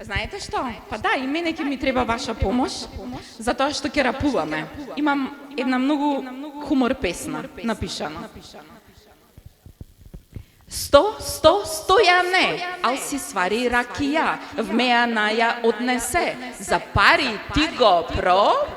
Знаете што? Па да, и мене ќе ми треба ваша помош, затоа што ќе рапуваме. Имам една многу хумор песна напишана. 100, стојане, ал си свари ракија, вмеа наја однесе, за пари ти го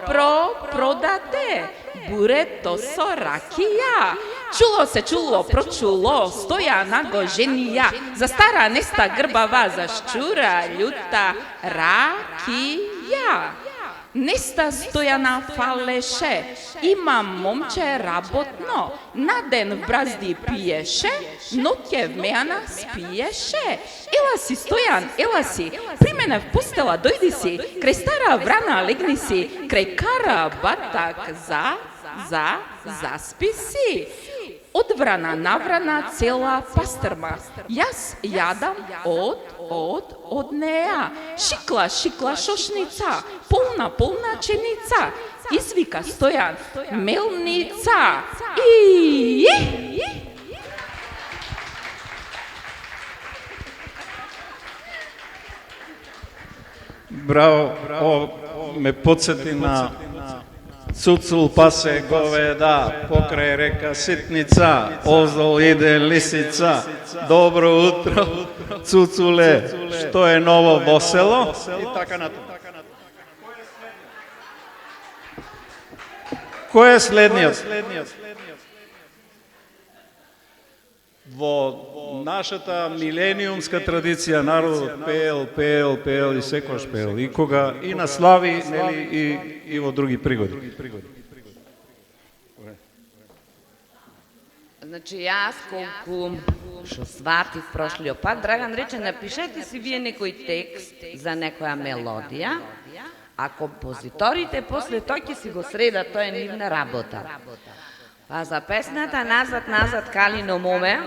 продаде, бурето со ракија. Чуло, прочуло, Стојана го женија, за стара неста грбава, за шчура љута ракија. Неста Стојана фалеше, има момче работно, на ден в бразди пиеше, ноќе вмеана спиеше. Ела си, Стојан, ела си, при мене в постела дојди си, крај стара врана легни си, крај кара батак заспи си. Од врана на врана цела пастрма, јас јадам од неа. Шикла, шошница, полна ченица, извика Стојан, мелница. Браво, ме подсети на Цуцул пасе говеда, покрај река Ситница, оздол иде лисица. Добро утро, Цуцуле, што е ново во село? И така натаму. Кој е следниот? Во нашата милениумска традиција народот пеел и секојаш пеел. И кога и на слави, нели, и во други пригоди. Значи, јас колку што сватив прошлиот пат, Драган рече, напишете си вие некој текст за некоја мелодија, а композиторите после тој ќе си го средат, тоа е нивна работа. Па за песната Назад, Калино моме,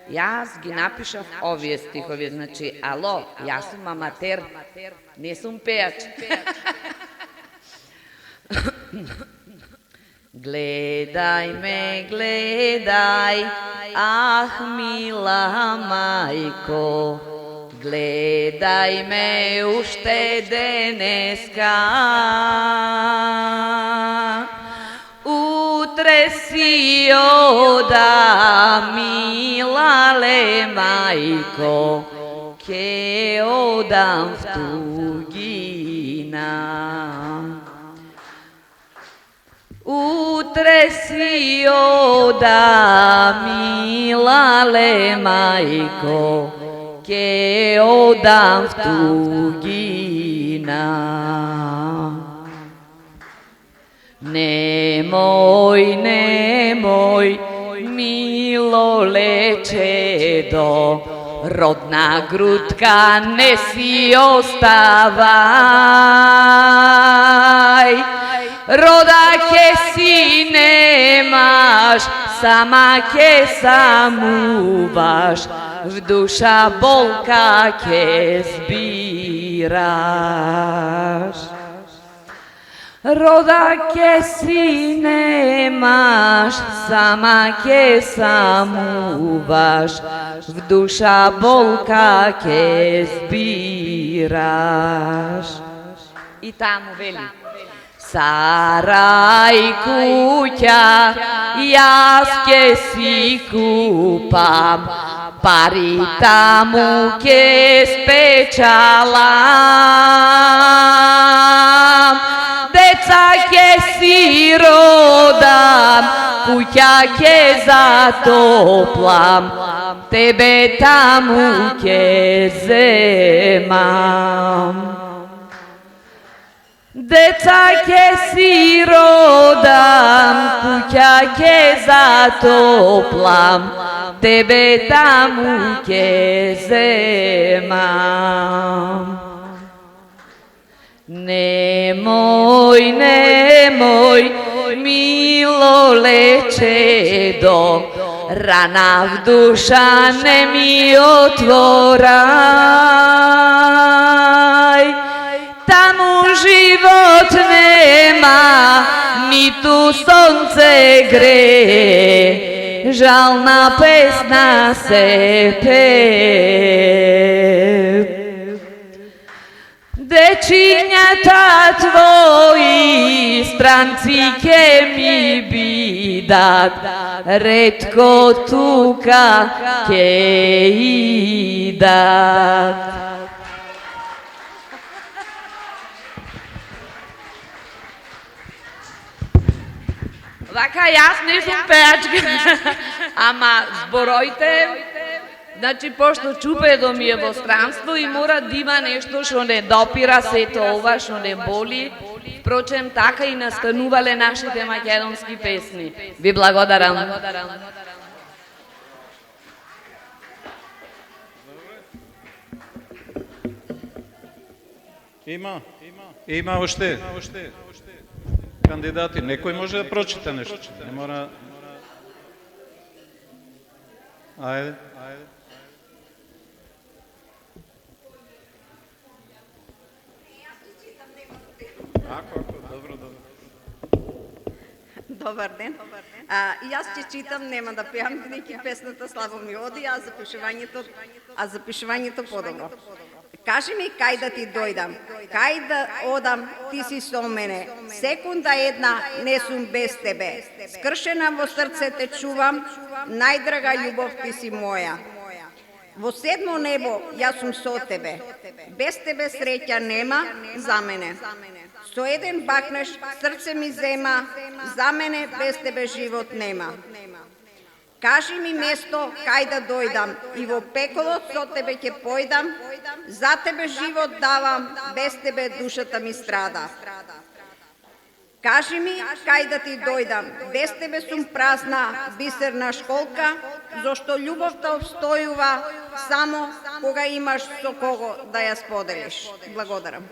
јас ги напишав овие стихови, значи, ало, јас сум аматер, не сум пејач. Гледај ме, гледај, ах, мила мајко, гледај ме уште денеска. Утре си одам, милале мајко, ке одам в тугина. Утре си одам, милале мајко, ке одам в тугина. Немој, мило лечедо, родна грудка не си оставај. Рода ке си немаш, сама ке самуваш, в душа болка ке збираш. Рода ке си немаш, сама ке самуваш, в душа болка ке збираш. И таму вели: сарај, куќа, јас ке си купам, пари таму ке спечалам. Деца ке си родам, куќа ке затоплам, тебе таму ке земам. Деца ке си родам, куќа ке затоплам, тебе таму ке земам. Немој, мило лечедо, рана в душа не ми отворај. Таму живот нема, ниту сонце гре, жална песна се пее. Дечињата твои странци ке ми бидат, ретко тука ке идат. Вака, јас не сум пеачка, ама збороите, значи, пошто чупедо ми е во странство и мора да има нешто што не допира сето ова, што не боли. Впрочем, така и настанувале нашите македонски песни. Ви благодарам. Има уште кандидати. Некој може да прочита нешто. Не мора... Ајде. Добар ден. И јас ќе читам, нема да пеам, бидејќи песната слабо ми оди, а запишувањето подобро. Кажи ми кај да ти дојдам, кај да одам, ти си со мене. Секунда една не сум без тебе. Скршена во срце те чувам, најдрага љубов ти си моја. Во седмо небо јас сум со тебе. Без тебе среќа нема за мене. Со еден бакнеш срце ми зема, за мене без тебе живот нема. Кажи ми место кај да дојдам и во пеколот со тебе ќе појдам, за тебе живот давам, без тебе душата ми страда. Кажи ми кај да ти дојдам, без тебе сум празна, бисерна школка, зашто љубовта обстојува само кога имаш со кого да ја споделиш. Благодарам.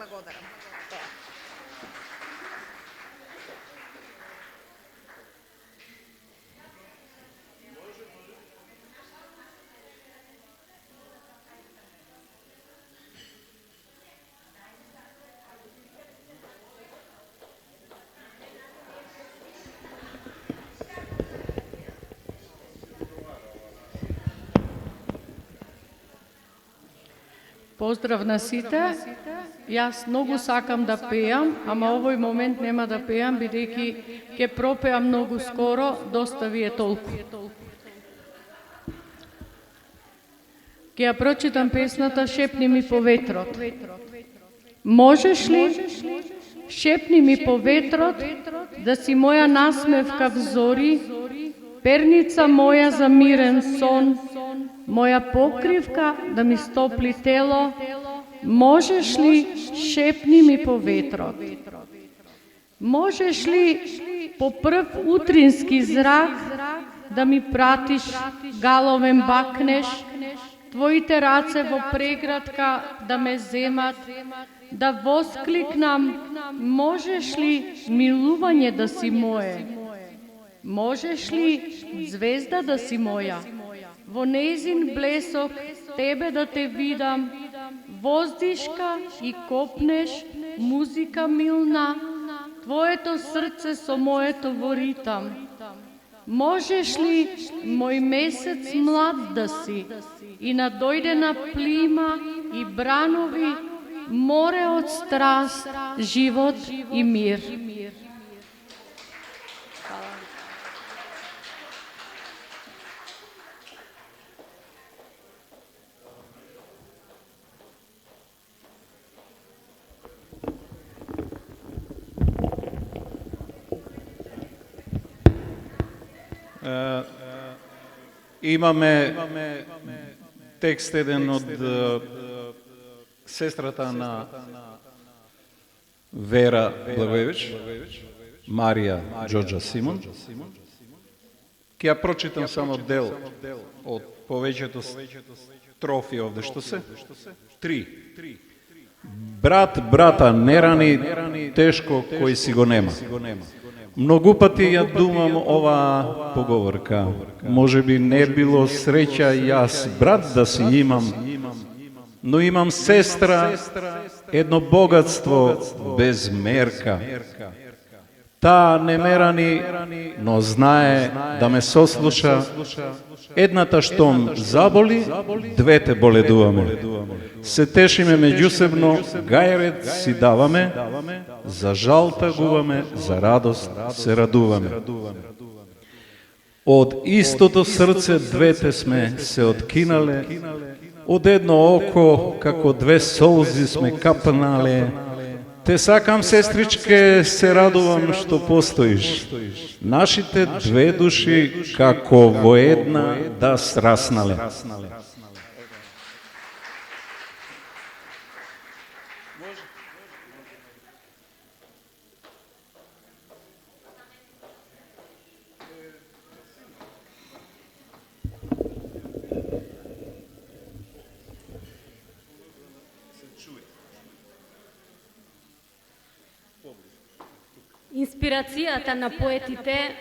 Поздрав на сите. Јас многу сакам да пеам, ама овој момент нема да пеам, бидејќи ќе пропеам многу скоро, доста ви е толку. Ќе ја прочитам песната "Шепни ми по ветрот". Можеш ли, шепни ми по ветрот, да си моја насмевка в зори, перница моја за мирен сон, моја покривка да ми стопли тело, можеш ли, шепни ми по ветрот. Можеш ли по прв утрински зрак да ми пратиш, галовен бакнеш, твоите раце во преградка да ме земат, да воскликнам, можеш ли милување да си мое? Можеш ли звезда да си моја? Во нејзин блесок тебе да те видам, воздишка и копнеш, музика милна, твоето срце со моето во ритам. Можеш ли, мој месец млад да си, и надојдена плима и бранови, море од страст, живот и мир. Имаме текст еден од сестрата на Вера Благоевич, Марија Ѓорѓа Симон. Ќе ја прочитам само дел од повеќето строфи овде што се. 3. Брат брата не рани, тешко кој си го нема. Многу пати ја думам ова поговорка. Може би не било среќа јас брат да си имам, но имам сестра едно богатство без мерка. Таа не мерани, но знае да ме сослуша. Едната штом заболи, двете боледуваме. Се тешиме меѓусебно, гајрет си даваме, за жал тагуваме, за радост се радуваме. Од истото срце двете сме се откинале, од едно око, како две солзи сме капнале. Те сакам, сестричке, се радувам што постоиш. Нашите две души, како во една, да сраснале. Инспирацијата на поетите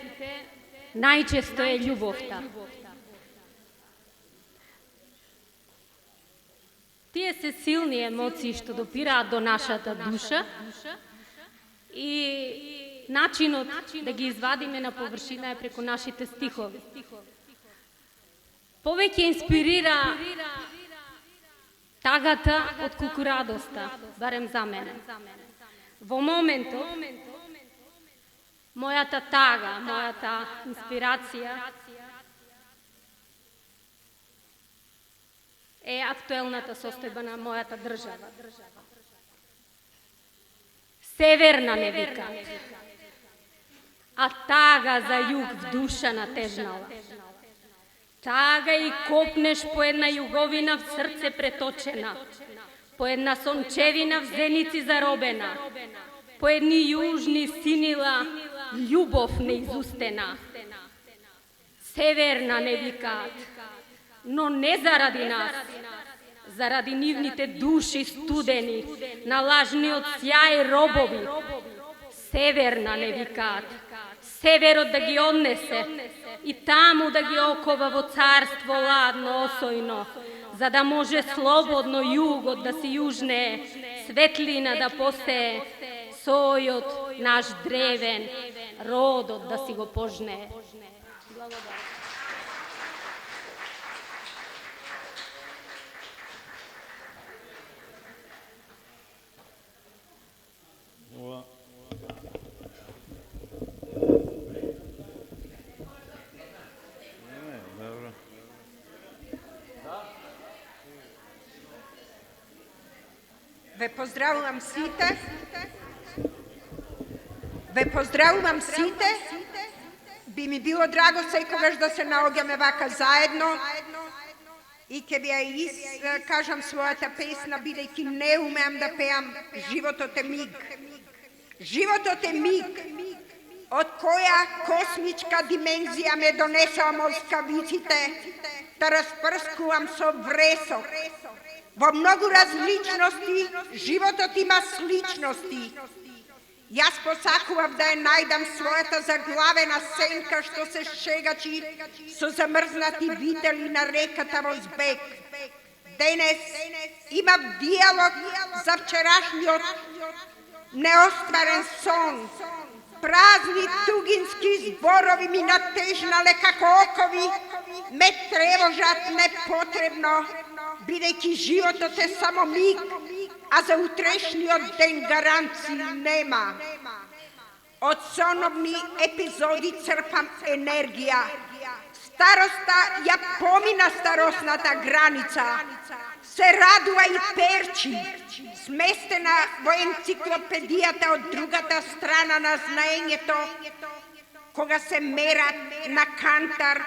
најчесто е љубовта. Тие се силни емоции што допираат до нашата душа и начинот да ги извадиме на површина е преку нашите стихови. Повеќе инспирира тагата од колку радоста, барем за мене. Во моментот, мојата тага, мојата инспирација е актуелната состојба на мојата држава. Северна ме вика, а тага за југ в душа натежнала. Тага и копнеш по една југовина в срце преточена, по една сончевина в зеници заробена, по едни јужни синила љубов неизустена. Северна не викаат, но не заради нас, заради нивните души студени, на лажниот сјај робови. Северна не викаат, северот да ги однесе и таму да ги окова во царство ладно осојно, за да може слободно југот да си јужнее, светлина да посее, сојот наш древен, родот да си го пожнее. Благодарам. Ве поздравувам сите. Ве поздравувам сите. Би ми било драго секогаш да се наоѓаме вака заедно и ќе би ја кажам својата песна, бидејќи не умеам да пеам "Животот е миг". Животот е миг, од која космичка димензија ме донесоа москавиците, да распрскувам со вресок. Во многу различности, животот има сличности. Јас посакував да ја најдам својата заглавена сенка што се шегачи со замрзнати вители на реката во збег. Денес имав диалог за вчерашниот неостварен сон. Празни тугински зборови ми натежнале како окови, ме тревожат непотребно, бидејќи животот е само миг, а за утрешниот ден гаранции нема. Од соновни епизоди црпам енергија. Староста ја помина старосната граница. Се радува и перчи, сместена во енциклопедијата од другата страна на знаењето, кога се мерат на кантар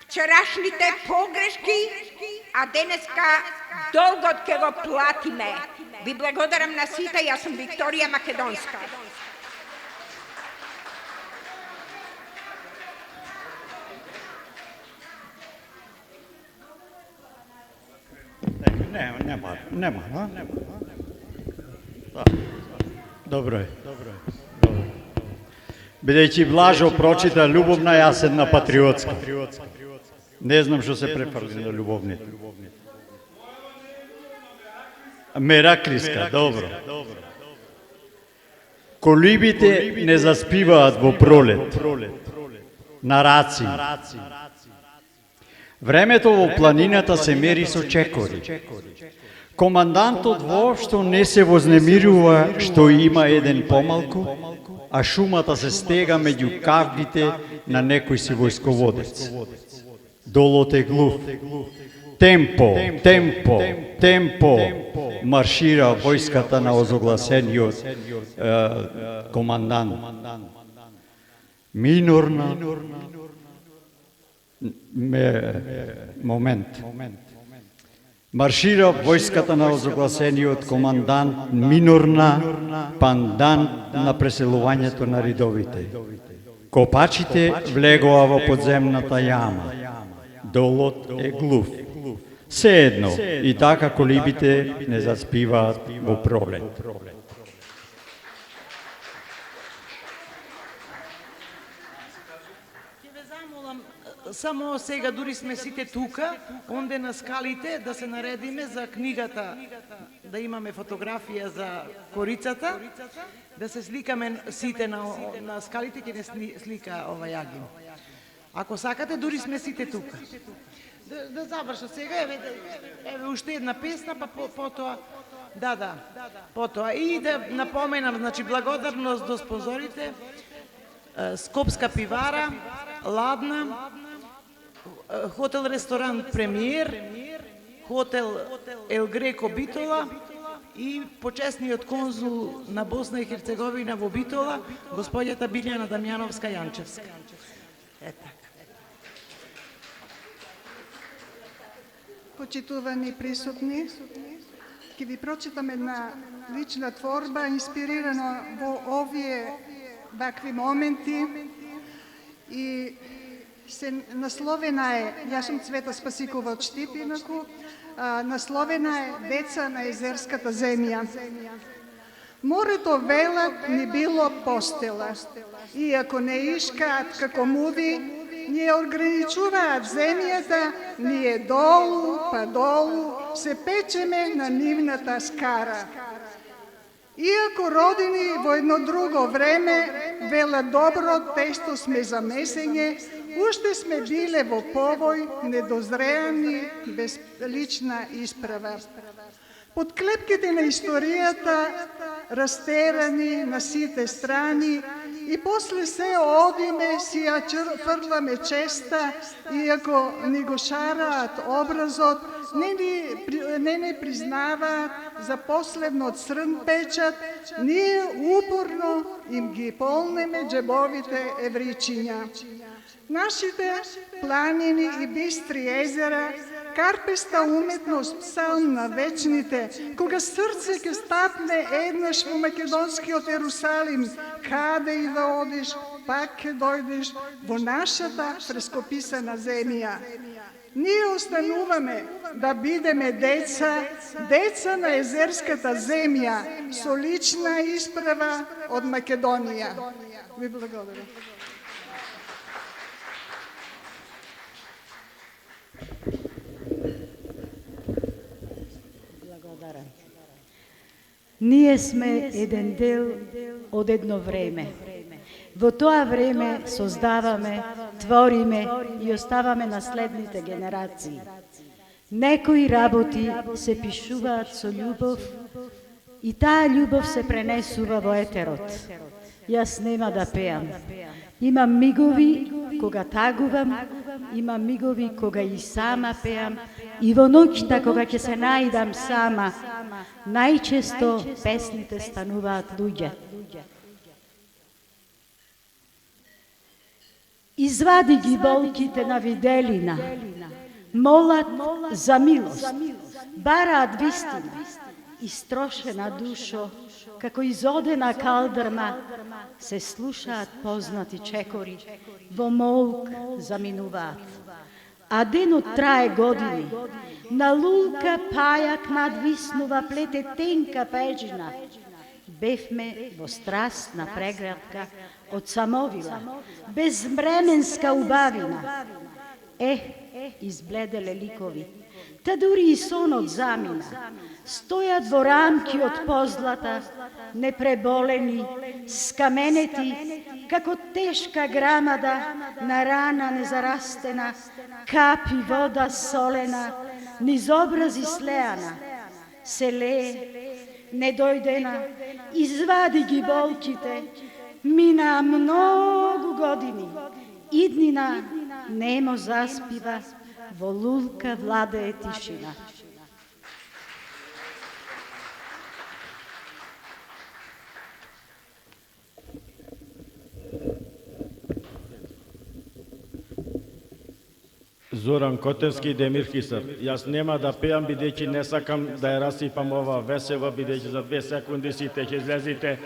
вчерашните погрешки, а денеска долгот ќе го платиме. Ви благодарам на сите, јас сум Викторија Македонска. Нема. Добро е. Бидејќи Блажо прочита љубовна, јас една патриотска. Не знам што се префрли на љубовните. Мераклиска, добро. Колибите не заспиваат во пролет, на раци. Времето во планината се мери со чекори. Командантот воопшто не се вознемирува што има еден помалку, а шумата се стега меѓу кавдите на некој си војсководец. Долот е глув. Темпо, темпо, темпо, маршира војската на озогласениот командант. Минорна, момент. Маршира војската на озогласениот командант минорна пандан на преселувањето на ридовите. Копачите влегоа во подземната јама. Долот е глув. Сеедно, и така колибите не заспиваат во пролет. Ќе ве замолам, само сега дури сме сите тука, онде на скалите, да се наредиме за книгата, да имаме фотографија за корицата, да се сликаме сите на скалите, ќе не слика ова Јагин. Ако сакате, дури сме сите тука. Да заврша сега, еве уште една песна, па потоа, потоа. И да напоменам, значи, благодарност до спонзорите, Скопска пивара, Ладна, хотел-ресторан Премиер, хотел Ел Греко Битола и почесниот конзул на Босна и Херцеговина во Битола, господјата Билјана Дамјановска-Јанчевска. Ета. Почитувани присутни, ќе ви прочитам една лична творба, инспирирана во овие вакви моменти и се насловена е, јас сум Цвета Спасикова од Штип, инаку, насловена е Деца на езерската земја. Морето велат ни било постела, иако не ишкаат како муви, ни ограничуваат земјата, ние долу, па долу, се печеме на нивната скара. Иако родени во едно друго време, вела добро тесто сме за месење, уште сме биле во повој, недозреани, без лична исправа. Под клепките на историјата, растерани на сите страни, и после се одиме, си ја фрламе честа, иако ни го шараат образот, не ни признаваат за последнот срн печат, ние упорно им ги полнеме джебовите евричиња. Нашите планини и бистри езера, карпеста уметност, псалм на вечните, кога срце ќе стапне еднаш во македонскиот Ерусалим, каде и да одиш, пак ќе дојдеш во нашата прескописана земја. Ние остануваме да бидеме деца, деца на езерската земја, со лична исправа од Македонија. Ви благодарам. Ние сме еден дел од едно време. Во тоа време создаваме, твориме и оставаме наследните генерации. Некои работи се пишуваат со љубов и таа љубов се пренесува во етерот. Јас нема да пеам. Имам мигови кога тагувам, имам мигови кога и сама пеам, и во ноќта кога ќе се најдам сама, најчесто песните стануваат луѓе. Извади ги болките на виделина, молат за милост, бараат вистина, истрошена душо, како изодена калдрма, се слушаат познати чекори, во молк заминуваат. А денот трае години, на лулка пајак надвиснува, плете тенка пеџина. Бевме во страстна преградка од самовила, безвременска убавина. избледеле ликови. Та дури и сонот замина. Стојат во рамки од позлата, непреболени, скаменети, како тешка грамада на рана незарастена, капи вода солена, низ образи слеана. Се лее, недојдена, извади ги болките, мина многу години, иднина немо заспива, во лулка владее тишина. Зоран Котевски, Демир Хисар. Јас нема да пеам, бидејќи не сакам да ја расипам ова весела, бидејќи за 2 секунди сите ќе излезите,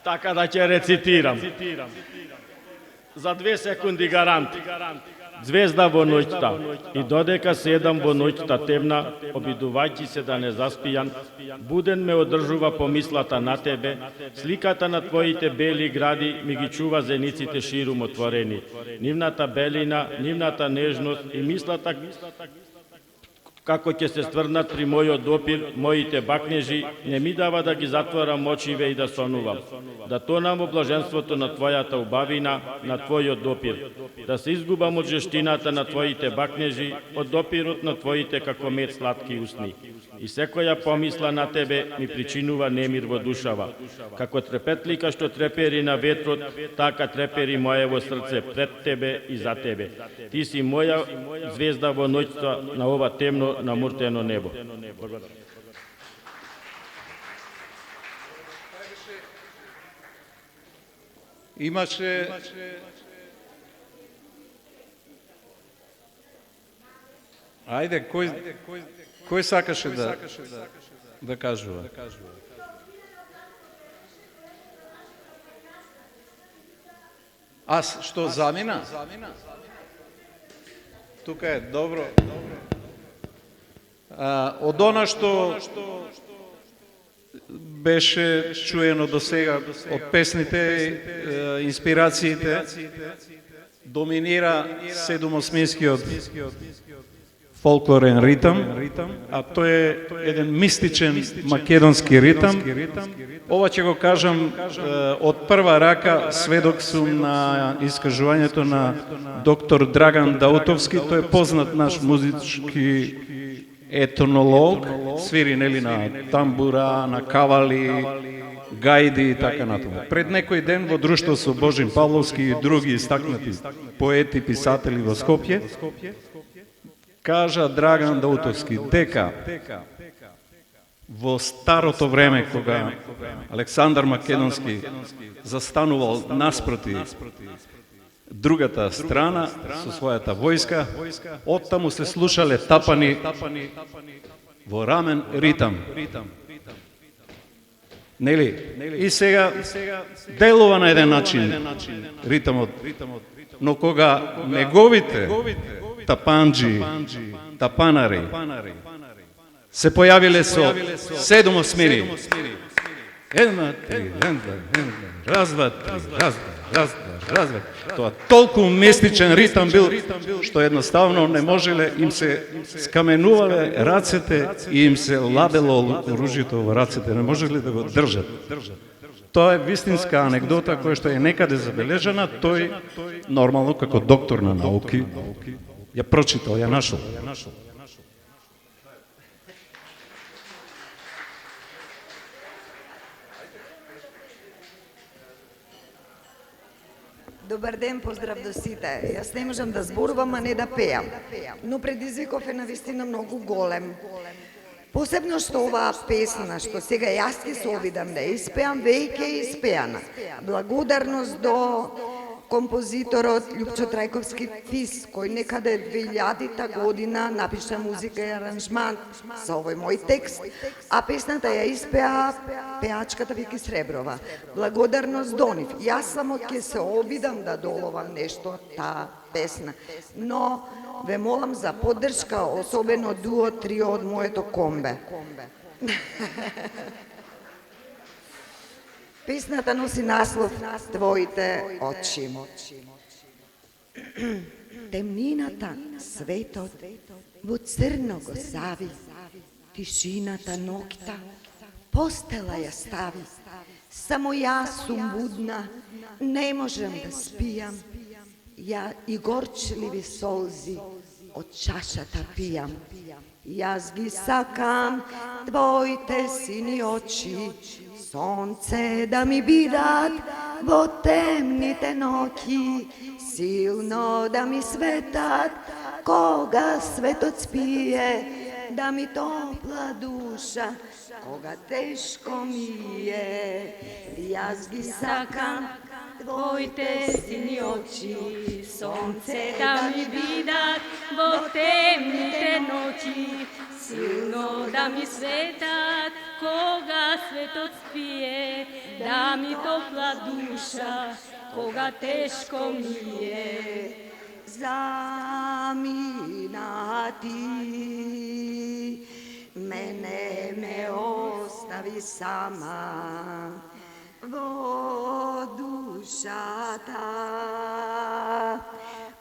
така да ќе рецитирам. За 2 секунди гарант. Звезда во ноќта, и додека седам во ноќта темна, обидувајќи се да не заспијан, буден ме одржува помислата на тебе, сликата на твоите бели гради ми ги чува зениците ширум отворени. Нивната белина, нивната нежност и мислата како ќе се стврнат при мојот допир, моите бакнежи, не ми дава да ги затворам очиве и да сонувам. Да тонам во блаженството на твојата убавина, на твојот допир. Да се изгубам од жештината на твоите бакнежи, од допирот на твоите како мед сладки усни. И секоја помисла на тебе ми причинува немир во душава. Како трепетлика што трепери на ветрот, така трепери моево срце пред тебе и за тебе. Ти си моја звезда во ноќта на ова темно намуртено небо. Имаше Ајде, кој сакаше да кажува? Аз, што замина? Тука е добро. Од она што беше чуено до сега од песните, инспирациите, доминира седумосминскиот фолклорен ритам, а тој е еден мистичен македонски ритам. Ова ќе го кажам од прва рака, сведок сум на искажувањето на доктор Драган Даутовски, тој е познат наш музички етнолог, свири нели на тамбура, на кавали, гајди и така натаму. Пред некој ден во друштво со Божин Павловски и други истакнати поети, писатели во Скопје, кажа Драган Даутовски дека во старото време, кога Александар Македонски застанувал наспроти другата страна со својата војска, оттаму се слушале тапани во рамен ритам. Нели? И сега делува на еден начин ритамот, но кога неговите тапанджи, тапанари се појавиле со 7 осмини. 1, 3, раз, два, три. Тоа толку мистичен ритам бил, што едноставно не можеле, им се скаменувале рацете и им се ладело оружјето во рацете, не можеле да го држат. Тоа е вистинска анегдота која што е некаде забележана, тој нормално како доктор на науки ја прочитал, ја нашол. Добар ден, поздрав до сите. Јас не можам да зборувам, а не да пеам. Но предизвиков е навистина многу голем. Посебно што оваа песна, што сега јас ќе се обидам да испеам, веќе е испеана. Благодарност до композиторот Љупчо Трајковски Фис, кој некаде 2000-та година напиша музика и аранжман за овој мој текст, а песната ја испеа пеачката Вики Среброва. Благодарност до нив. Јас само ќе се обидам да доловам нешто таа песна, но ве молам за поддршка, особено дуо, трио од моето комбе. Песната носи наслов "Твоите очи". темнината светот во црно го зави, тишината ноќта постела ја стави. Само јас сум будна, не можам да спијам, ја и горчливи солзи од чашата пијам. Јас ги сакам твоите сини очи, сонце да ми бидат во темните ноќи, силно да ми светат кога светот спие, да ми топла душа кога тешко ми е. Јас ги сакам твоите сини очи, сонце да ми бидат во темните ноќи, силно да ми светат кога светот спие, да ми топла душа кога тешко ми е. Замина ти, мене ме остави сама во душата.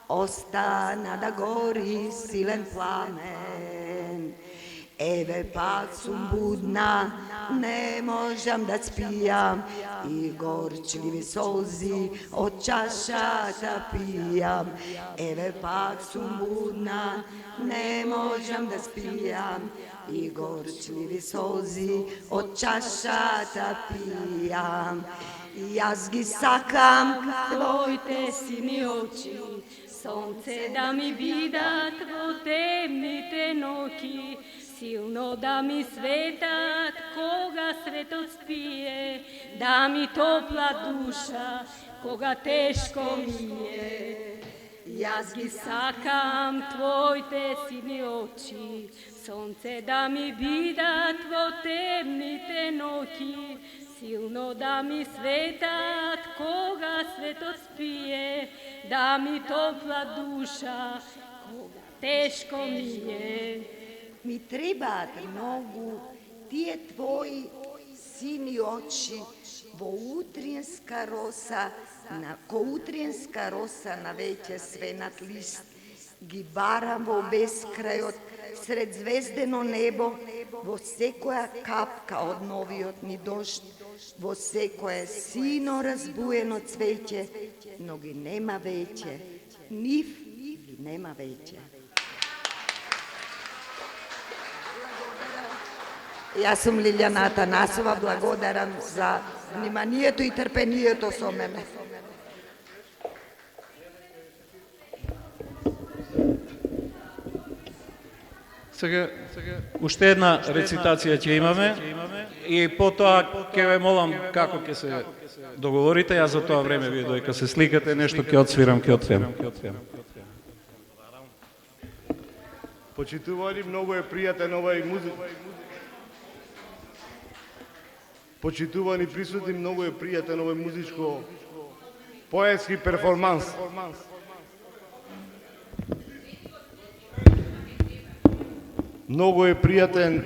Остана да гори силен пламен. Еве пак сум будна, не можам да спијам, и горчливи солзи од чашата пијам. Еве пак сум будна, не можам да спијам, и горчливи солзи од чашата пијам. Јас ги сакам твоите сини очи, сонце да ми бидат во темните ноќи, силно да ми светат кога светот спие, да ми топла душа кога тешко ми е. Јас ги сакам твоите сини очи, сонце да ми бидат во темните ноќи, силно да ми светат кога светот спие, да ми топла душа кога тешко ми е. Ми требаат многу тие твои сини очи во утринска роса, ко утринска роса на веќе свенат лист. Ги барам во бескрајот, сред звездено небо, во секоја капка од новиот ни дожд, во секое сино разбуено цвеќе, но ги нема веќе, нив ги нема веќе. Јас сум Лилјана Атанасова, благодарам за вниманието и трпението со мене. Сега, уште една рецитација ќе имаме и потоа ќе ве молам како ќе се договорите, јас за тоа време вие доека се сликате, нешто ќе отсвирам, ќе отпеам. Почитувани, многу е пријатен овај музик. Почитувани присутни, многу е пријатен овој музичко поетски перформанс. Многу е пријатен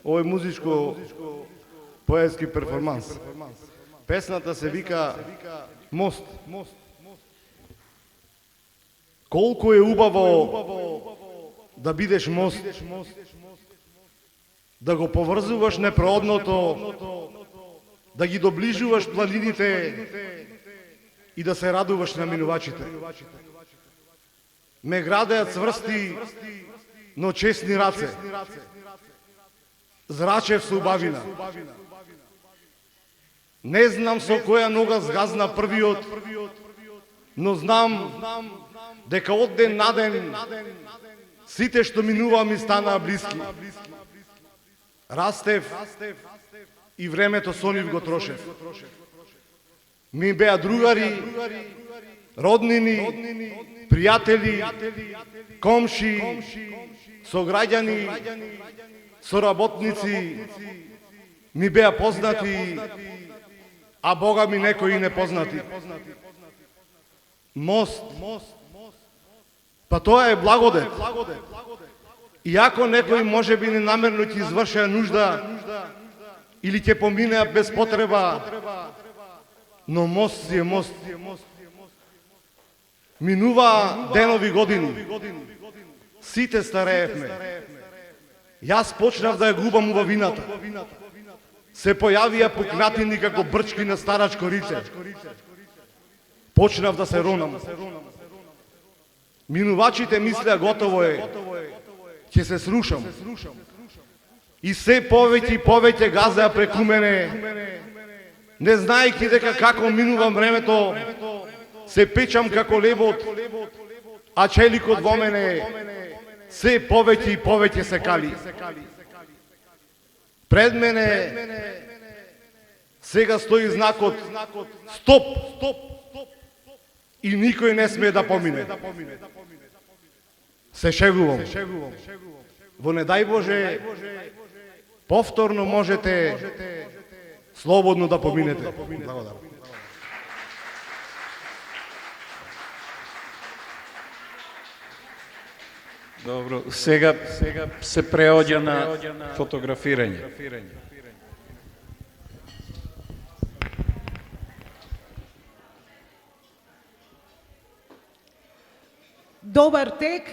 овој музичко поетски перформанс. Песната се вика Мост. Колку е убаво да бидеш мост, да го поврзуваш непроодното, да ги доближуваш планините и да се радуваш на минувачите. Ме градеат цврсти, но честни раце. Зрачев со убавина. Не знам со која нога згазна првиот, но знам дека од ден на ден сите што минуваа ми станаа блиски. Растев и времето со нив го трошев. Ми беа другари, роднини, пријатели, комши, сограѓани, соработници, ми беа познати, а Бога ми некои непознати. Мост. Па тоа е благодет. Иако некои можеби ненамерно ќе извршеа нужда или ќе поминеа без потреба, но мост си е мост. Минува денови години. Сите стареевме. Јас почнав да ја губам убавината. Се појавија пукнатини како брчки на старачко рице. Почнав да се ронам. Минувачите мислеа готово е, ќе се срушам. И се повеќе и повеќе газеа преку мене, не знаејќи дека како минувам времето, се печам како лебот, а челикот во мене се повеќе и повеќе се кали. Пред мене сега стои знакот стоп и никој не смее да помине. Се шегувам. Во не дај Боже, повторно можете слободно да поминете. Благодарам. Добро, сега се преоѓа на фотографирање. Добар тек.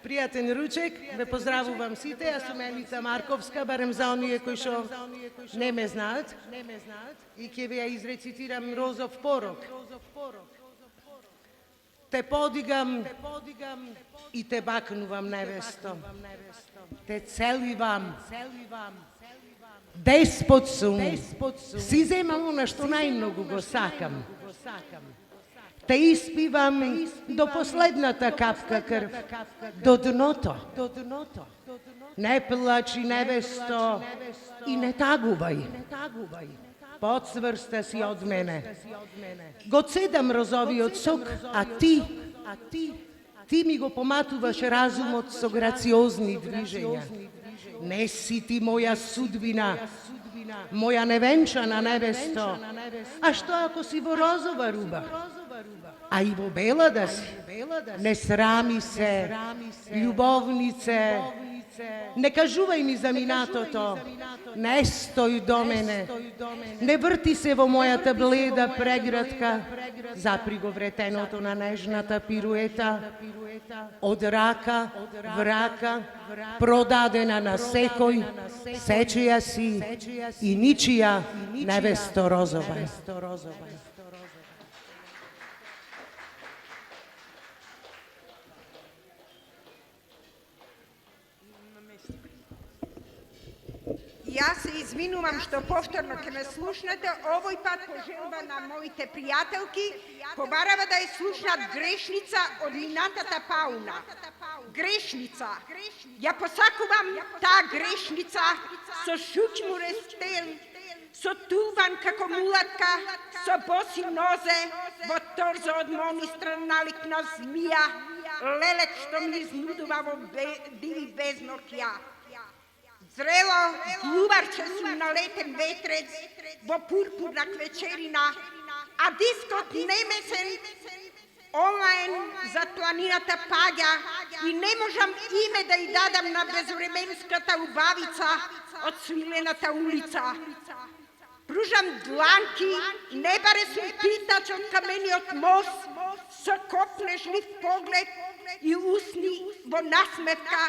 Пријатен ручек, ве поздравувам сите, јас сум Елица Марковска, барем за оние кои што не ме знаат, и ќе ви ја изрецитирам Розов порок. Те подигам и те бакнувам, невесто. Те целивам. Деспот сум. Си земам она што најмногу го сакам. Те испивам до последната капка крв, до дното. Не плачи, невесто, и не тагувај. Подсврста си од мене. Го цедам розовиот сок, а ти ми го поматуваш разумот со грациозни движења. Не си ти моја судбина, моја невенчана невесто. А што ако си во розова руба? А и во бела да си? Не срами се, љубовнице. Не кажувај ми за минатото, не стој до мене, не врти се во мојата бледа преградка, запри го вретеното на нежната пируета, од рака, врака, продадена на секој, сечија си и ничија невесто розова. Јас се извинувам што повторно ќе ме слушнете, овој пат по желба на моите пријателки, побарава да ја слушнат Грешница од минатата Пауна. Грешница. Ја посакувам таа грешница со шучмурен стел, со тулбан како мулатка, со боси нозе, во торзо од монистра налик на змија, лелек што ми изнудува во диви безнокја. Зрело глуварче сум на летен ветрец, во пурпурна квечерина, а дискот немесен онлайн за планината паѓа и не можам име да ја дадам на безвременската убавица од свилената улица. Пружам дланки, не баре сум питач од камениот мост, со копнежлив поглед и усни во насмевка,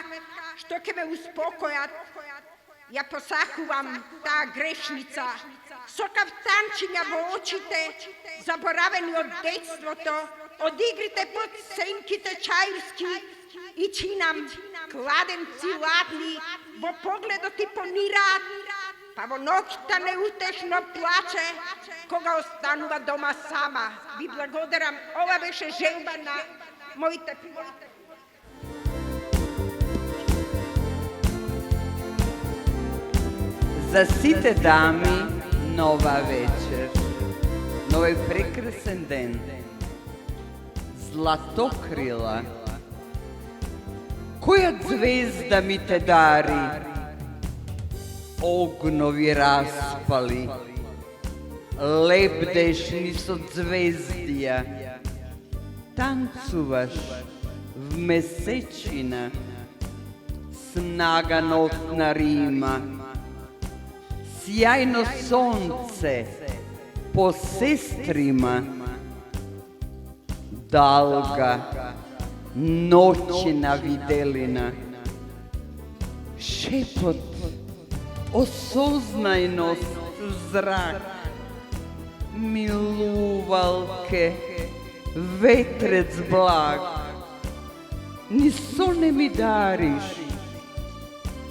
што ќе ме успокојат. Ја посакувам таа грешница, со кафтанчиња во очите, заборавени од детството, од игрите под сенките чаирски, и чинам кладенци ладни, во погледот и понираат, па во ноќта неутешно плаче, кога останува дома сама. Ви благодарам, ова беше желба на моите пријатели. За сите дами нова вечер, на овој прекрасен ден, златокрила, која звезда ми те дари, огнови распали, лебдеш ни со звездија, танцуваш в месечина, снага нотна рима, сјајно сонце по сестрима, Долга, noćna videlina, šepot, осознajnost, zrak, miluvalke, vetrec blag, ni sone mi dariš,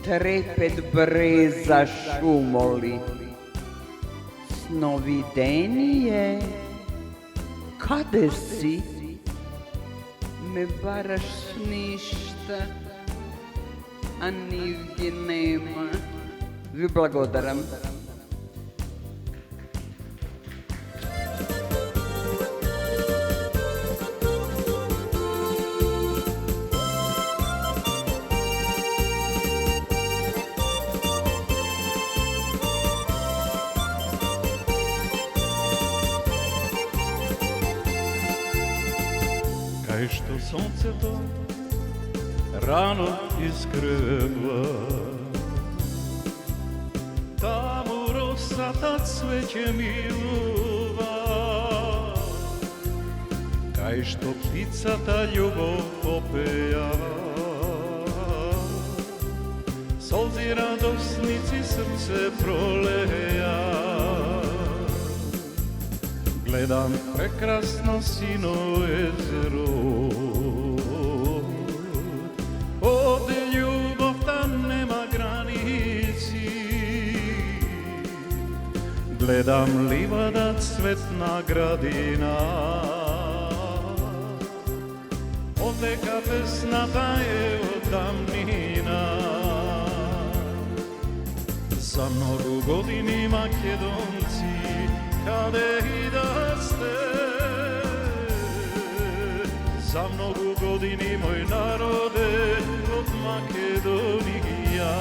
trepet breza šumoli, snovidenije, kade si? Me baraš ništa, a nigdje nema. Vi blagodaram. Кај што сонцето рано изгрева, таму росата цвеќе милува. Кај што птицата љубов попејава, солзи радосници срце пролеја. Гледам прекрасно сино езеро, овде љубовта нема граници. Гледам ливада цветна градина, одека песната е од дамнина. За многу години македонци, каде и да сте, за многу години мој народе од Македонија.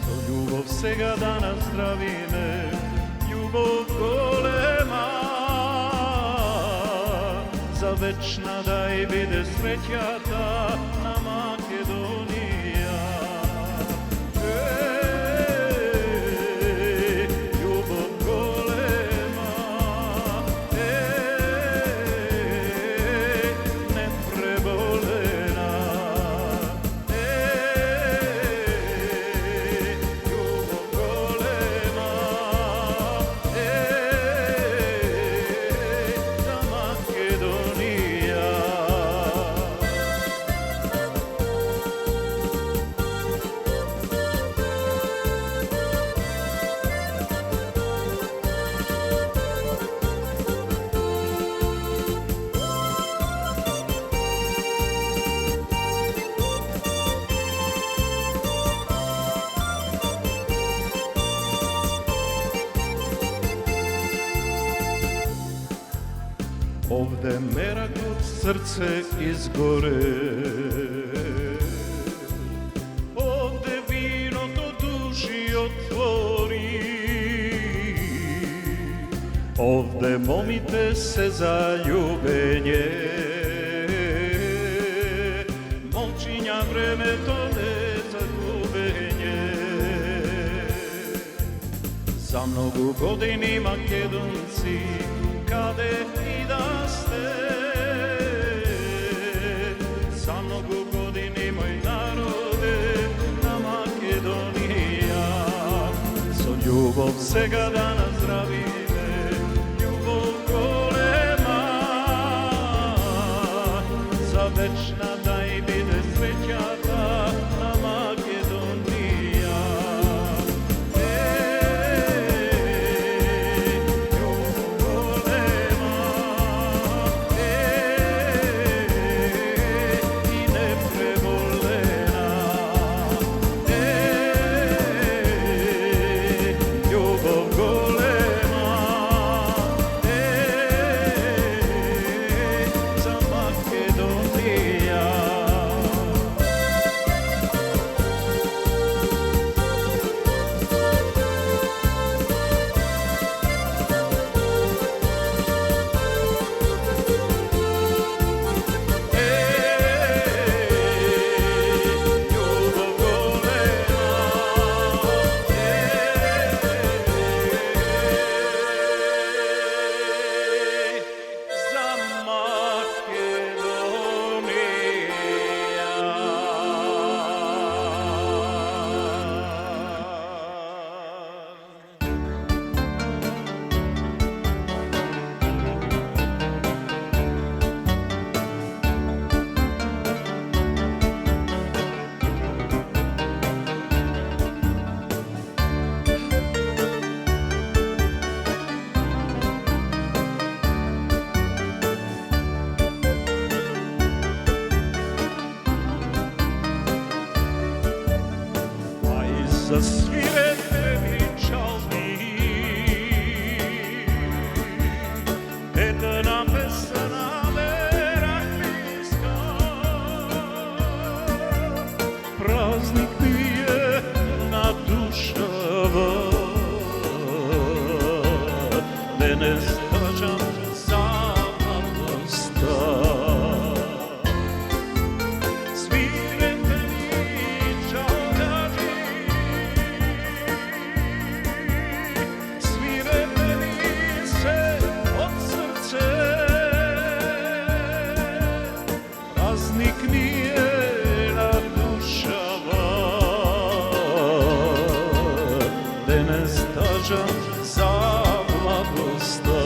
Со љубов сега да наздравиме, љубов голема, за вечна да и биде среќата на Македонија. Овде меракот срце изгоре, овде виното души отвори, овде момите се заљубење, момчиња времето не загубење. За многу години македонци, каде и да сте, за многу години мој народе на Македонија. Со љубов сега да наздравиме, љубов голема, за вечна да и биде среќата на Македонија. Ljubov golema, Засвирете ми чалми, една песна мерах близка. Празник ми е на душава, денес стачам за младостта.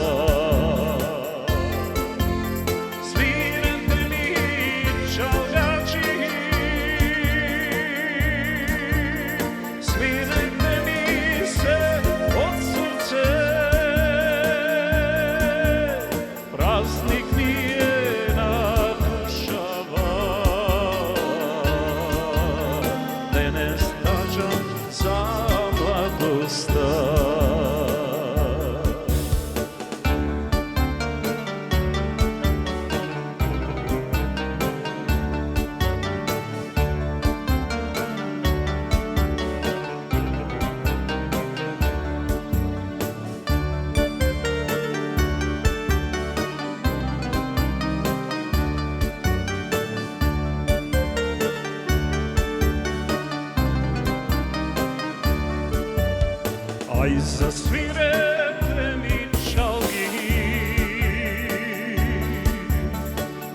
Ай, засвирете ми чалги,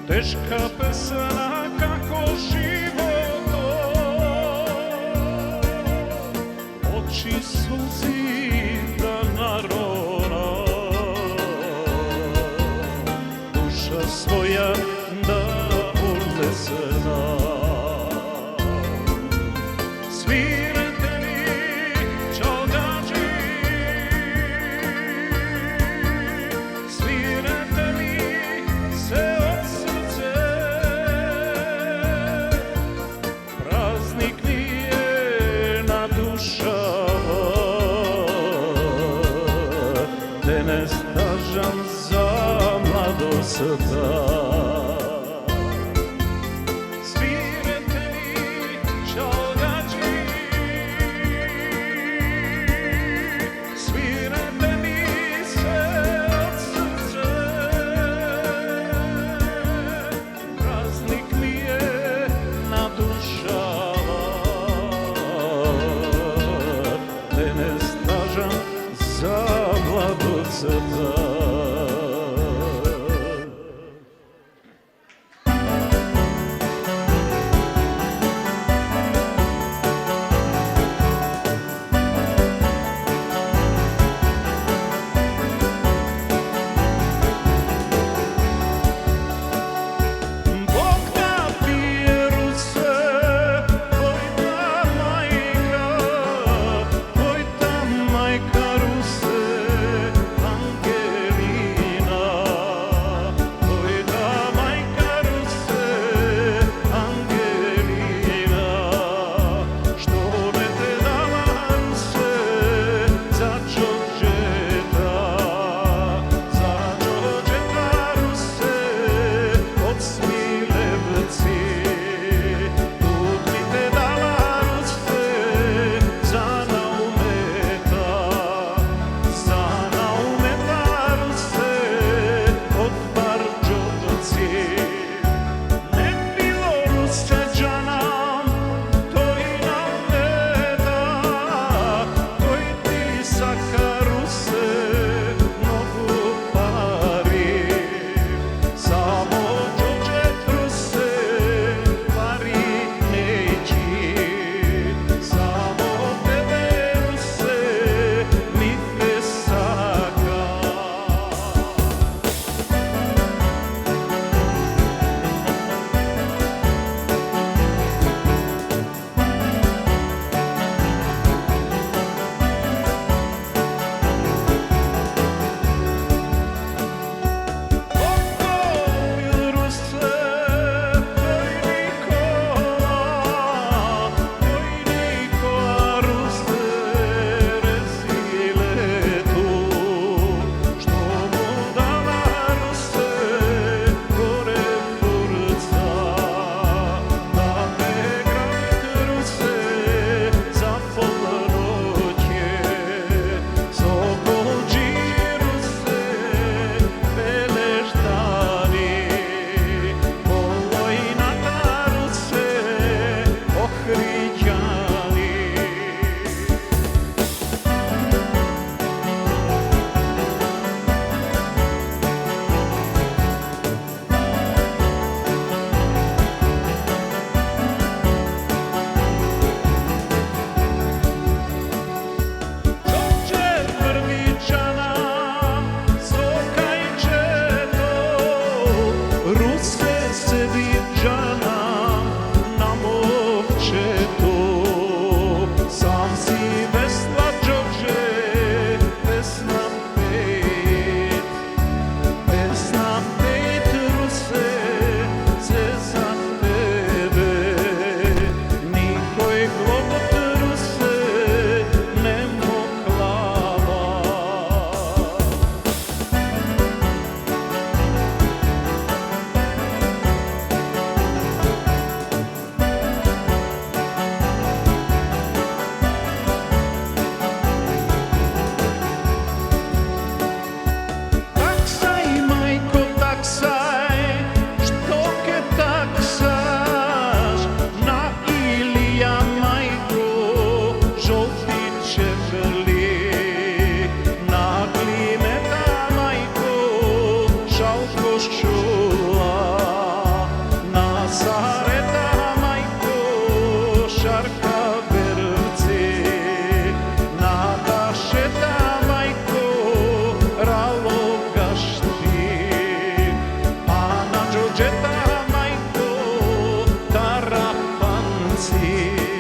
тешка песна како живото, очи сълзи да нарона, душа своя да улесена. Денес стажам за младостта. Свирете ми чалгачи, свирете ми се от сърце. Празник ми е на душава. Денес стажам за младостта. Ангел vici.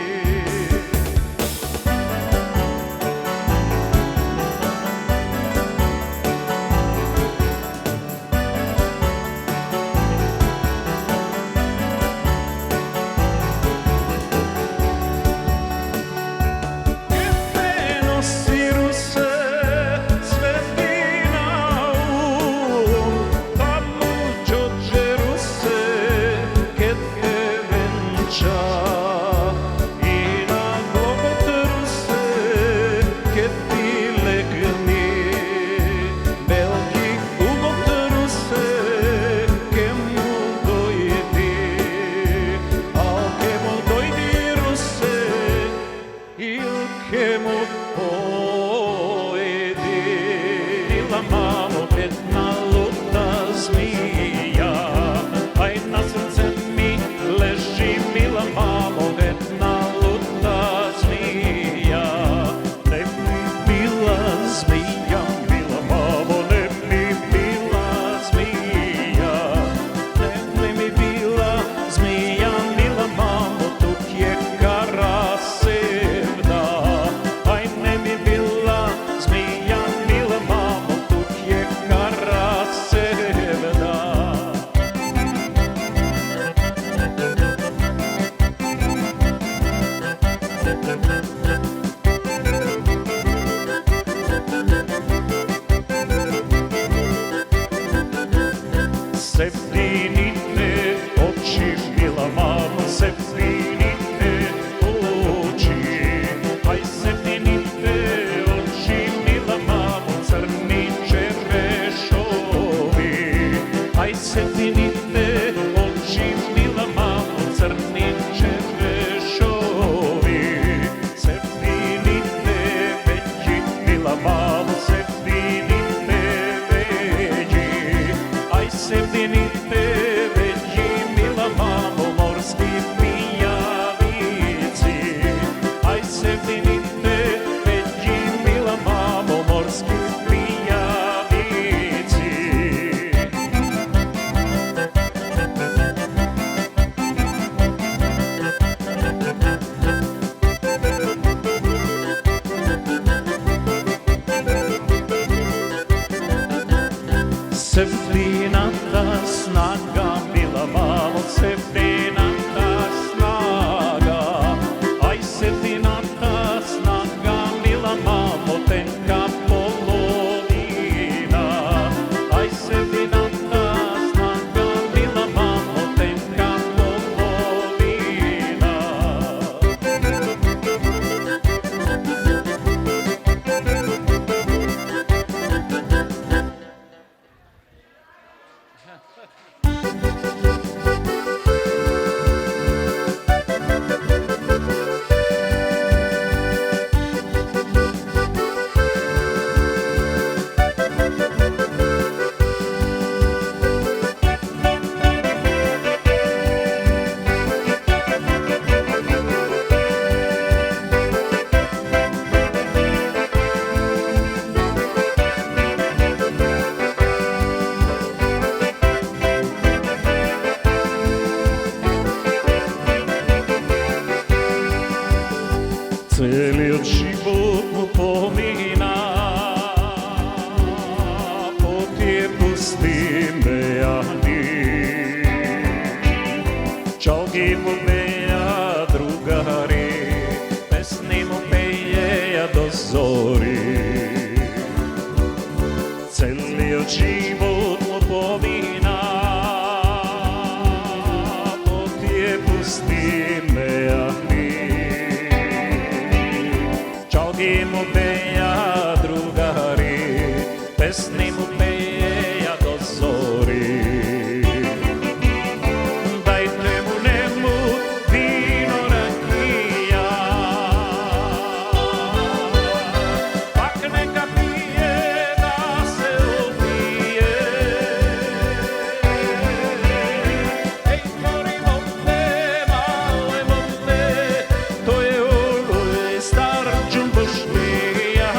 Севдината снага, мила мамо, севдината снага. Ай, севдината снага, мила мамо, тенка половина. Ай, севдината снага, мила мамо, тенка половина. Целиот живот му помина по тие пусти мејани. Чалги му пеја другари, песни му пеја до зори. Целиот живот му помина по тие пусти мејани. Čalgi mu peja drugari, pesni mu peja do zori. Dajte mu njemu vino rakija, pak neka pije da se opije. Ej, mori momte, male momte, to je star džumbošlija.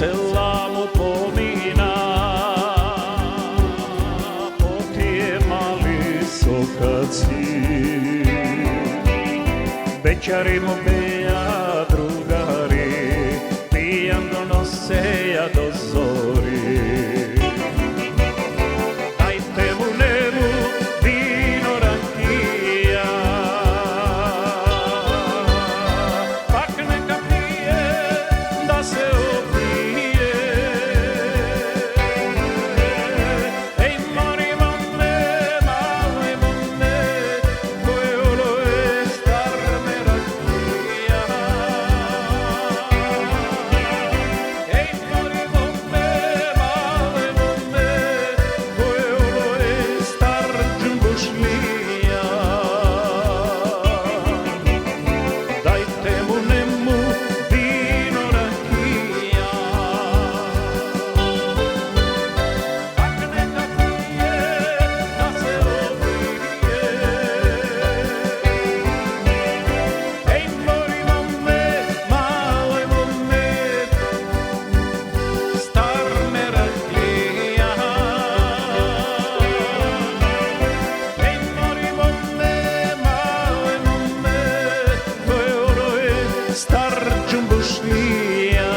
Села му помина по тие мали сокаци. Бечари му беа другари, пијан до носеја до зори. Дајте му нему вино ракија, пак нека пие да се опие. Еј, мари маме, малој маме, којоло е стар ме ракија. Еј, мари маме, малој маме, којоло е стар џумбушлија. Дајте му нему вино ракија, пак нека пие да се опие. Еј, мари маме, малој маме, стар ме ракија. Еј, мари маме, малој маме, којоло е стар џумбушлија.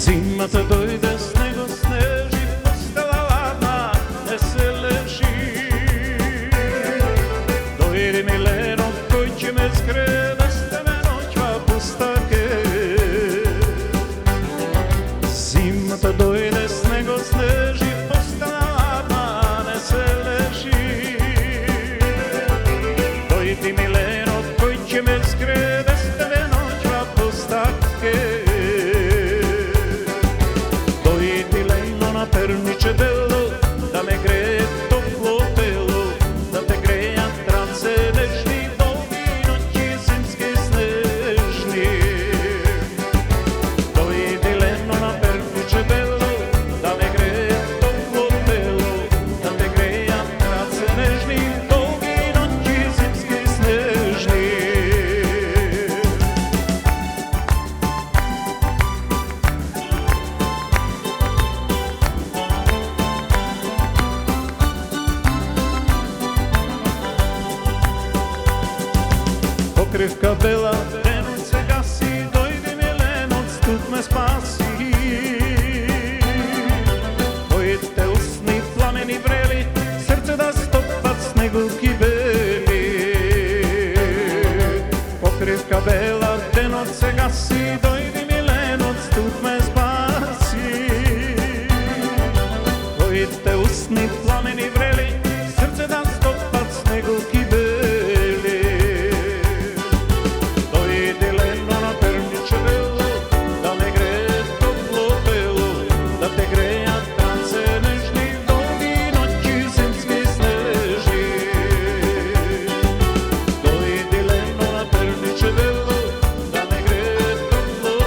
Зимата дојде, снего снежи, постела ладна, не се лежи. Дојде Милено, кој ќе ме згреде, сте ме ноќва пустаке. Зимата дојде, снего снежи, постела ладна, не се лежи. Дојде Милено, кој ќе ме згреде, сте ме ноќва пустаке. Дојди лено на перниче дело, да ме грее топло тело, да те грејат транце нежни, долги ноќи зимски снежни. Дојди лено на перниче дело, да ме грее топло тело, да те грејат транце нежни, долги ноќи зимски снежни. Покривка бела, денот се гаси, дојди Милено, студ ме спаси. Твоите усни пламени врели, срце да стопат снегулки бели. Покривка бела, денот се гаси, дојди Милено, студ ме спаси. Твоите усни пламени врели, срце да стопат снегулки бели. Дојди лено на перниче дело, да ме грее топло тело, да те грејат транце нежни, долги ноќи зимски снежни. Дојди лено на перниче дело, да ме грее топло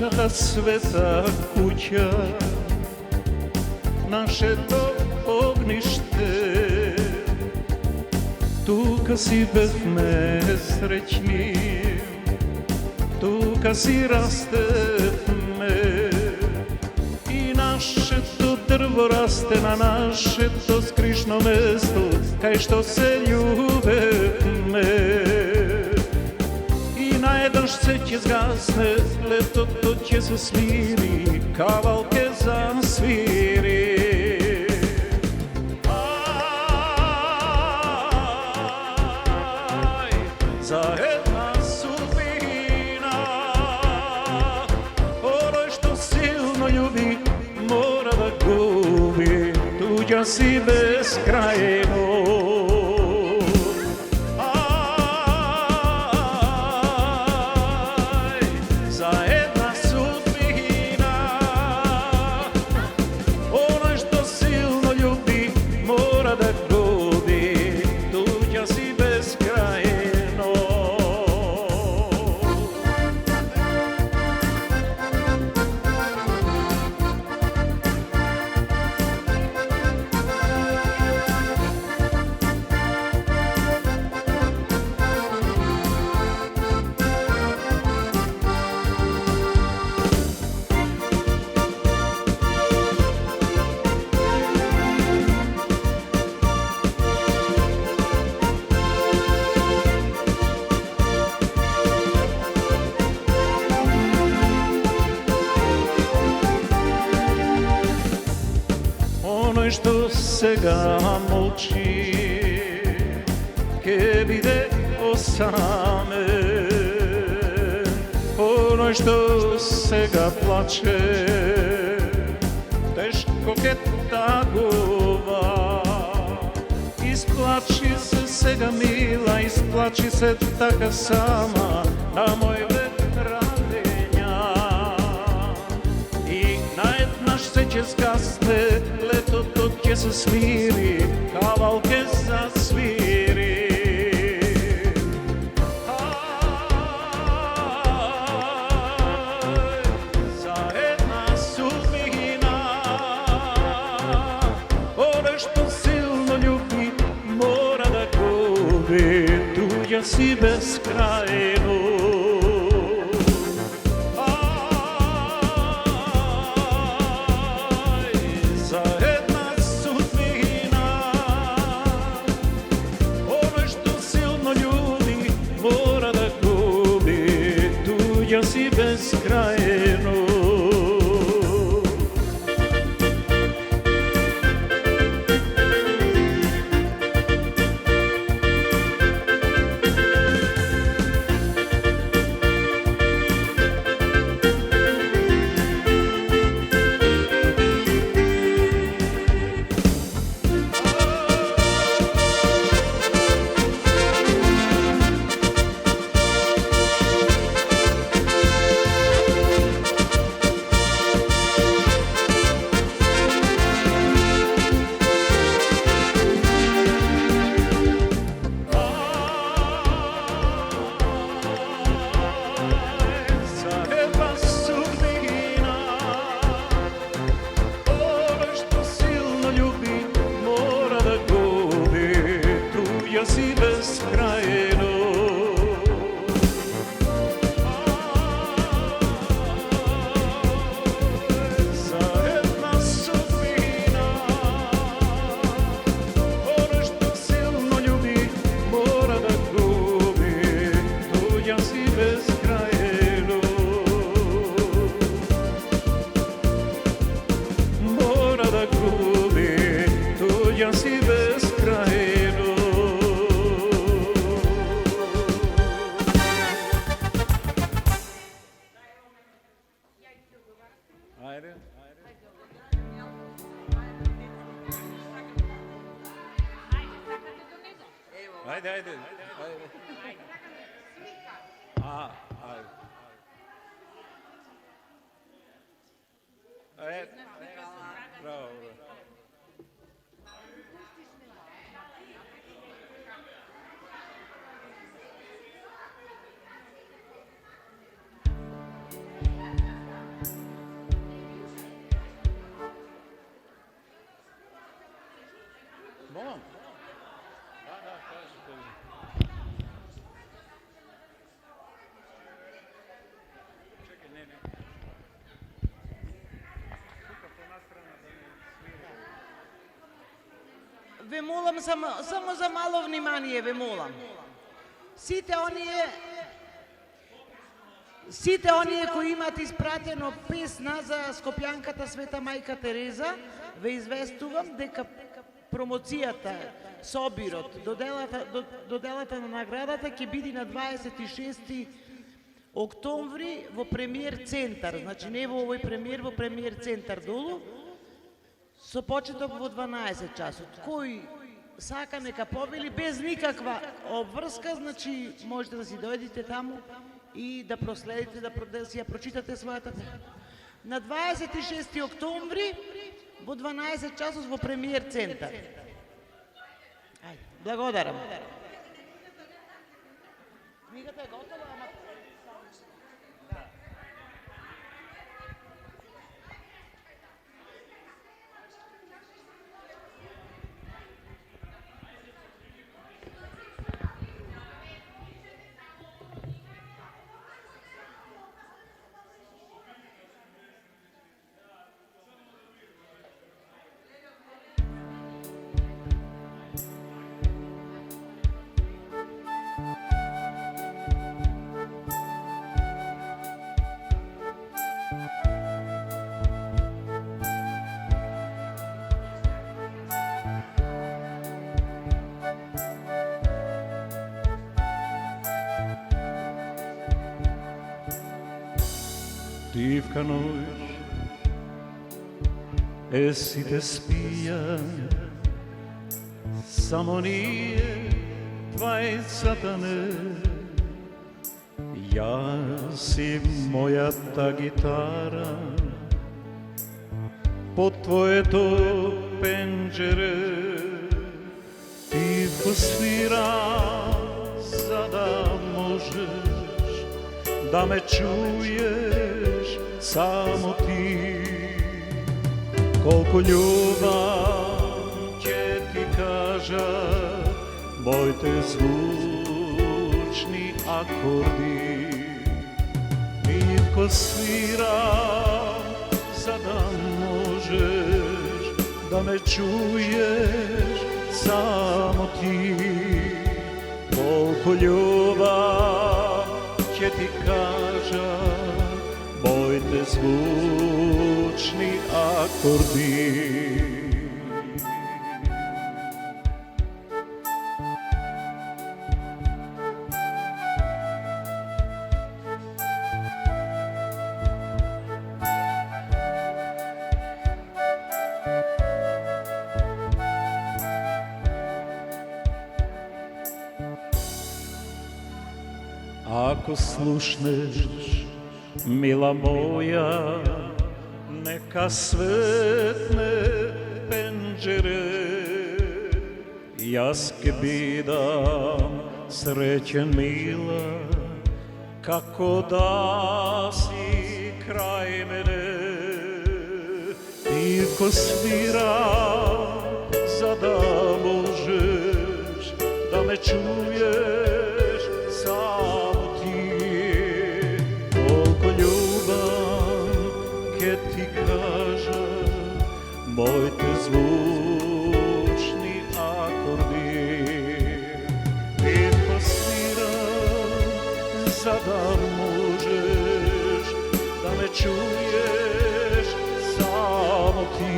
нашата света куќа, нашето огниште, тука си бевме среќни, тука си растевме и нашето дрво расте на нашето скришно место, кај што се љубевме. И наеднаш се ќе згасне, летото ќе се смири, кавал ќе засвири. За една судбина, оној што силно љуби, мора да губи, туѓа си безкрајно. За една судбина, оној што силно љуби, мора да губи, туѓа си безкрајно. Оној што сега молчи, ке биде осамен. Оној што сега плаче, тешко ке тагува. Исплачи се сега мила, исплачи се така сама на мој век радења. И наеднаш се ќе згасне, летото ќе се смири, кавал ќе засвири. За една судбина, оној што силно љуби, мора да губи, туѓа си безкрајно. За една судбина, оној што силно љуби, мора да губи, туѓа си безкрајно. Ajde. Bravo. Ве молам само за мало внимание, ве молам. Сите оние кои имат испратено песна за Скопјанката Света Мајка Тереза, ве известувам дека промоцијата, собирот, доделата на наградата ќе биде на 26 октомври во премиер центар, значи не во овој премиер, во премиер центар долу, со почеток во 12 часот. Кој сака нека повели без никаква обврска, значи можете да си дојдете таму и да проследите, да си ја прочитате својата. На 26 октомври во 12 часот во премиер центар. Ајде, благодарам. Книгата е готова, ама... Тивка ноќ е сите спијан, само ние двајцата не. Јас и мојата гитара под твоето пенџере, тивко свира, за да можеш да ме чуеш само ти. Колку љубав ќе ти кажа моите звучни акорди. Тивко свира, за да можеш да ме чуеш само ти. Колку љубав ќе ти кажа моите звучни акорди. Ако слушнеш, мила моја, нека светне пенџере. Јас ке бидам среќен, мила, како да си крај мене. Тивко свира, за да можеш да ме чуеш само ти. Колку љубав ќе ти кажа моите звучни акорди. Тивко свира, за да можеш да ме чуеш само ти.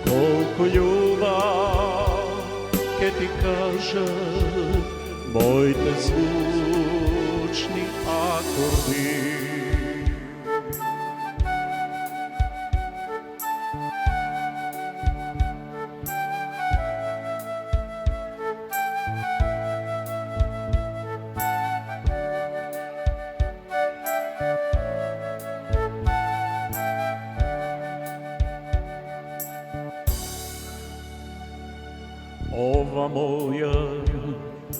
Колку љубав ќе ти кажа моите звучни акорди. Ова моја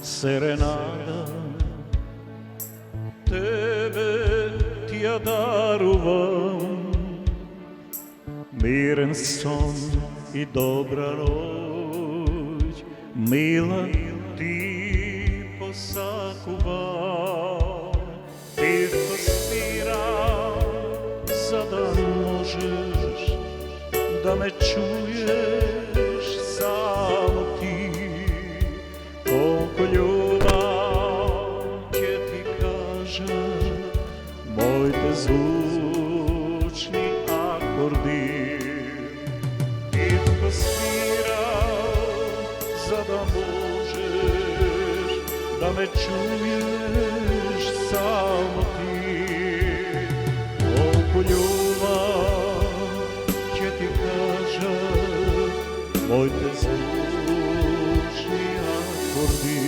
серенада тебе ти ја дарувам. Мирен сон и добра ноќ, мила, ти посакувам. Тивко свира, за да можеш да ме чуеш сам за да можеш да ме чуеш само ти. Колку љубав ќе ти кажа моите звучни акорди.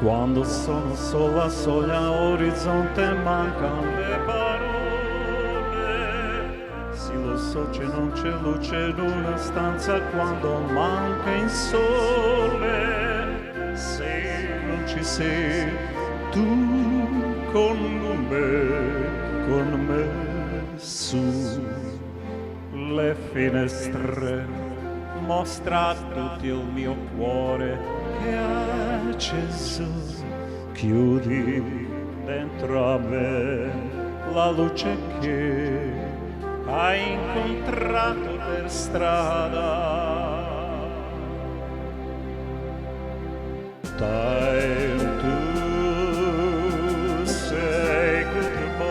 Quando sono sola, soglia orizzonte, mancano le parole. Sì, lo so che non c'è luce in una stanza quando manca il sole. Se non ci sei tu con me su le finestre, mostra tutto il mio cuore che è acceso, chiudi dentro a me la luce che hai incontrato per strada. Time to say goodbye,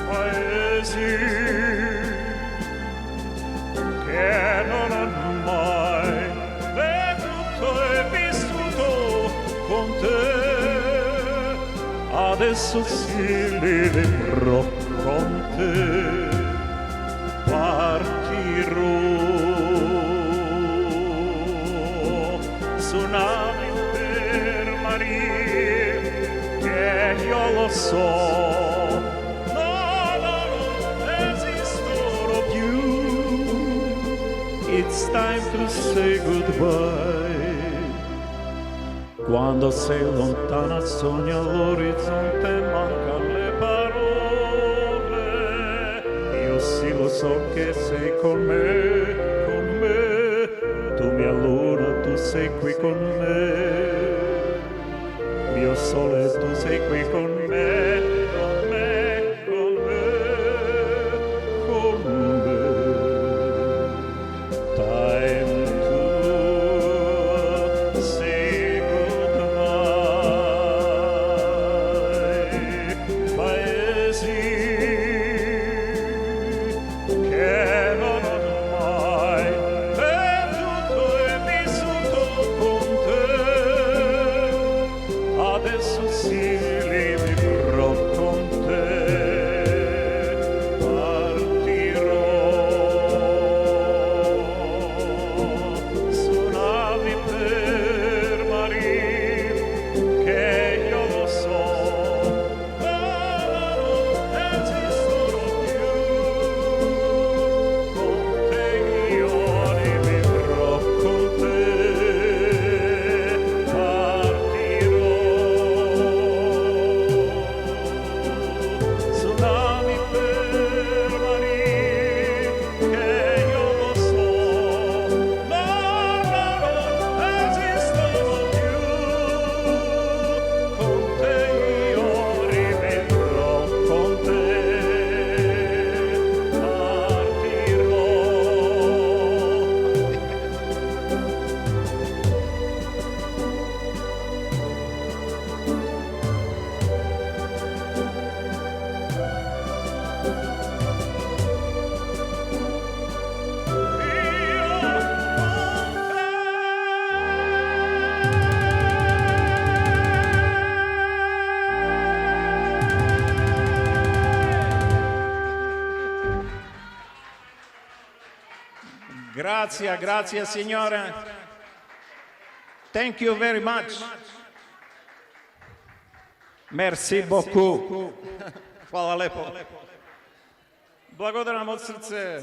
paesi che non hanno mai veduto e vissuto con te. Adesso si li vivrò con te, partirò su navi per mare che io lo so. It's time to say goodbye. Quando sei lontana sogna l'orizzonte, manca le parole. Io sì lo so che sei con me. Tu mia luna, tu sei qui con me. Mio sole, tu sei qui con me. Grazie, grazie signora. Thank you very much. Мерси боку. Хвала лепо. Благодарам од срце.